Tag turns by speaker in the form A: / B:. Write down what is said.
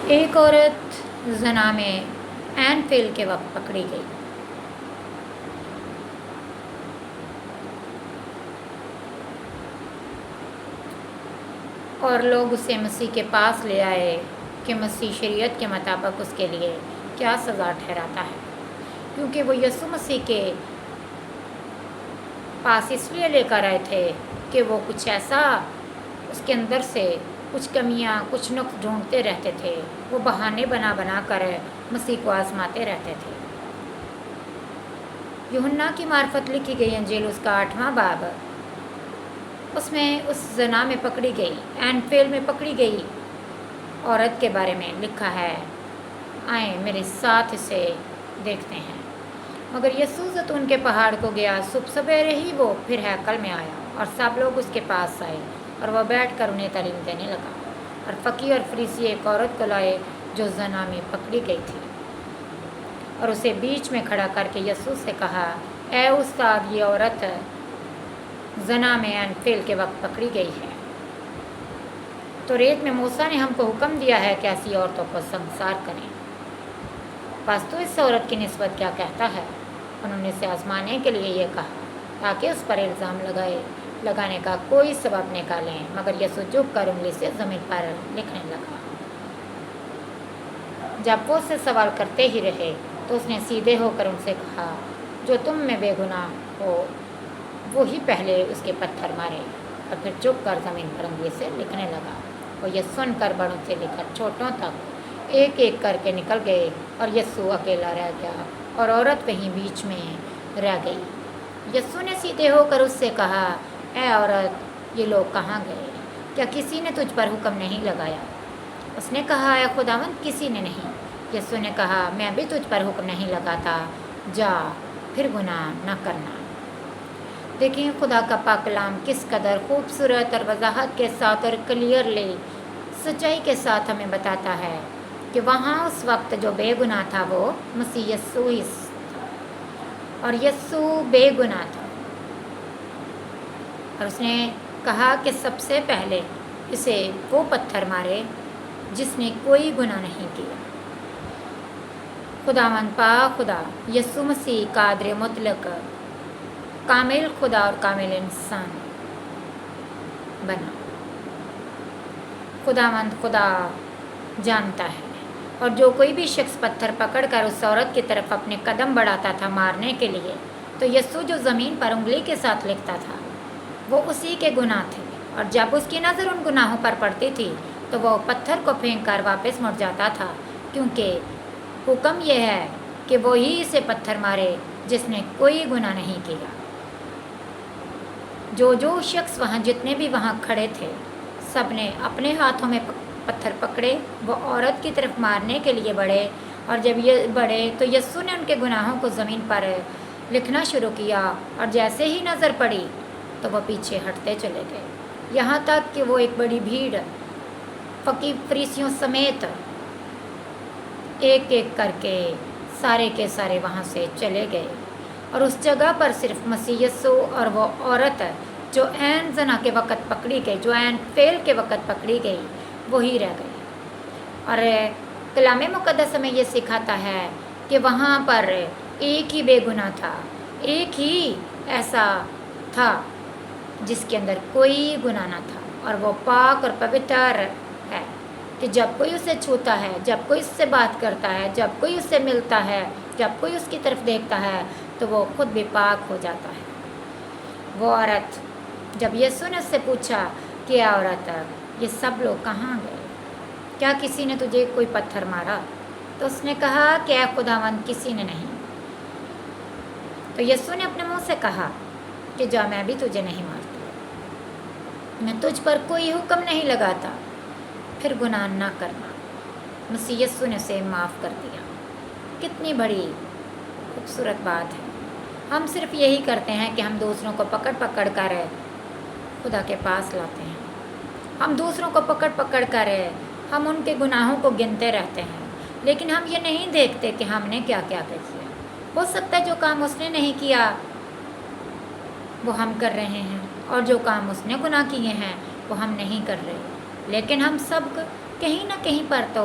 A: ایک عورت زنا میں عین فعل کے وقت پکڑی گئی۔ اور لوگ اسے مسیح کے پاس لے آئے کہ مسیح شریعت کے مطابق اس کے لیے کیا سزا ٹھہراتا ہے، کیونکہ وہ یسوع مسیح کے پاس اس لیے لے کر آئے تھے کہ وہ کچھ ایسا اس کے اندر سے کچھ کمیاں، کچھ نقص ڈھونڈتے رہتے تھے۔ وہ بہانے بنا بنا کر مسیح کو آزماتے رہتے تھے۔ یوحنا کی معرفت لکھی گئی انجیل اس کا 8واں باب، اس میں اس زنا میں پکڑی گئی، عین فعل میں پکڑی گئی عورت کے بارے میں لکھا ہے۔ آئیں میرے ساتھ اسے دیکھتے ہیں۔ مگر یسوع زیتون کے پہاڑ کو گیا۔ صبح سویرے ہی وہ پھر ہیکل میں آیا اور سب لوگ اس کے پاس آئے اور وہ بیٹھ کر انہیں تعلیم دینے لگا۔ اور فقیہ اور فریسی ایک عورت کو لائے جو زنا میں پکڑی گئی تھی، اور اسے بیچ میں کھڑا کر کے یسوع سے کہا، اے استاد، یہ عورت زنا میں عین فعل کے وقت پکڑی گئی ہے۔ تو ریت میں موسیٰ نے ہم کو حکم دیا ہے کہ ایسی عورتوں کو سنسار کریں۔ بس تو اس عورت کی نسبت کیا کہتا ہے؟ انہوں نے اسے آزمانے کے لیے یہ کہا تاکہ اس پر الزام لگانے کا کوئی سبب نکالیں، مگر یسوع جھک کر انگلی سے زمین پر لکھنے لگا۔ جب وہ اس سے سوال کرتے ہی رہے تو اس نے سیدھے ہو کر ان سے کہا، جو تم میں بے گناہ ہو وہی پہلے اس کے پتھر مارے، اور پھر جھک کر زمین پر انگلی سے لکھنے لگا۔ وہ یہ سن کر بڑوں سے لے کر چھوٹوں تک ایک ایک کر کے نکل گئے، اور یسوع اکیلا رہ گیا اور عورت کہیں بیچ میں رہ گئی۔ یسوع نے سیدھے ہو کر اس سے کہا، اے عورت، یہ لوگ کہاں گئے؟ کیا کسی نے تجھ پر حکم نہیں لگایا؟ اس نے کہا، اے خداوند، کسی نے نہیں۔ یسوع نے کہا، میں بھی تجھ پر حکم نہیں لگاتا، جا، پھر گناہ نہ کرنا۔ دیکھیں خدا کا پاک کلام کس قدر خوبصورت اور وضاحت کے ساتھ اور کلیئرلی سچائی کے ساتھ ہمیں بتاتا ہے کہ وہاں اس وقت جو بے گناہ تھا وہ مسیح یسوع ہی تھا، اور یسوع بے گناہ تھا۔ اور اس نے کہا کہ سب سے پہلے اسے وہ پتھر مارے جس نے کوئی گناہ نہیں کیا۔ خداوند پاک خدا یسوع مسیح قادر مطلق، کامل خدا اور کامل انسان بنا۔ خداوند خدا جانتا ہے، اور جو کوئی بھی شخص پتھر پکڑ کر اس عورت کی طرف اپنے قدم بڑھاتا تھا مارنے کے لیے، تو یسوع جو زمین پر انگلی کے ساتھ لکھتا تھا وہ اسی کے گناہ تھے، اور جب اس کی نظر ان گناہوں پر پڑتی تھی تو وہ پتھر کو پھینک کر واپس مڑ جاتا تھا، کیونکہ حکم یہ ہے کہ وہی اسے پتھر مارے جس نے کوئی گناہ نہیں کیا۔ جو شخص وہاں، جتنے بھی وہاں کھڑے تھے، سب نے اپنے ہاتھوں میں پتھر پکڑے، وہ عورت کی طرف مارنے کے لیے بڑھے، اور جب یہ بڑھے تو یسوع نے ان کے گناہوں کو زمین پر لکھنا شروع کیا، اور جیسے ہی نظر پڑی تو وہ پیچھے ہٹتے چلے گئے، یہاں تک کہ وہ ایک بڑی بھیڑ فقیہ فریسیوں سمیت ایک ایک کر کے سارے کے سارے وہاں سے چلے گئے، اور اس جگہ پر صرف مسیح یسوع اور وہ عورت جو عین زنا کے وقت پکڑی گئی، جو عین فعل کے وقت پکڑی گئی، وہی رہ گئی۔ اور کلام مقدس ہمیں یہ سکھاتا ہے کہ وہاں پر ایک ہی بے گناہ تھا، ایک ہی ایسا تھا جس کے اندر کوئی گناہ نہ تھا، اور وہ پاک اور پوتر ہے کہ جب کوئی اسے چھوتا ہے، جب کوئی اس سے بات کرتا ہے، جب کوئی اس سے ملتا ہے، جب کوئی اس کی طرف دیکھتا ہے تو وہ خود بھی پاک ہو جاتا ہے۔ وہ عورت، جب یسوع نے اس سے پوچھا کہ اے عورت، یہ سب لوگ کہاں گئے؟ کیا کسی نے تجھے کوئی پتھر مارا؟ تو اس نے کہا کہ اے خداوند، کسی نے نہیں۔ تو یسوع نے اپنے منہ سے کہا کہ جا، میں بھی تجھے نہیں مارتا، میں تجھ پر کوئی حکم نہیں لگاتا، پھر گناہ نہ کرنا۔ مسیح یسوع نے اسے معاف کر دیا۔ کتنی بڑی خوبصورت بات ہے۔ ہم صرف یہی کرتے ہیں کہ ہم دوسروں کو پکڑ پکڑ کر خدا کے پاس لاتے ہیں، ہم دوسروں کو پکڑ پکڑ کر ہم ان کے گناہوں کو گنتے رہتے ہیں، لیکن ہم یہ نہیں دیکھتے کہ ہم نے کیا کیا کیا۔ ہو سکتا ہے جو کام اس نے نہیں کیا وہ ہم کر رہے ہیں، اور جو کام اس نے گناہ کیے ہیں وہ ہم نہیں کر رہے، لیکن ہم سب کہیں نہ کہیں پر تو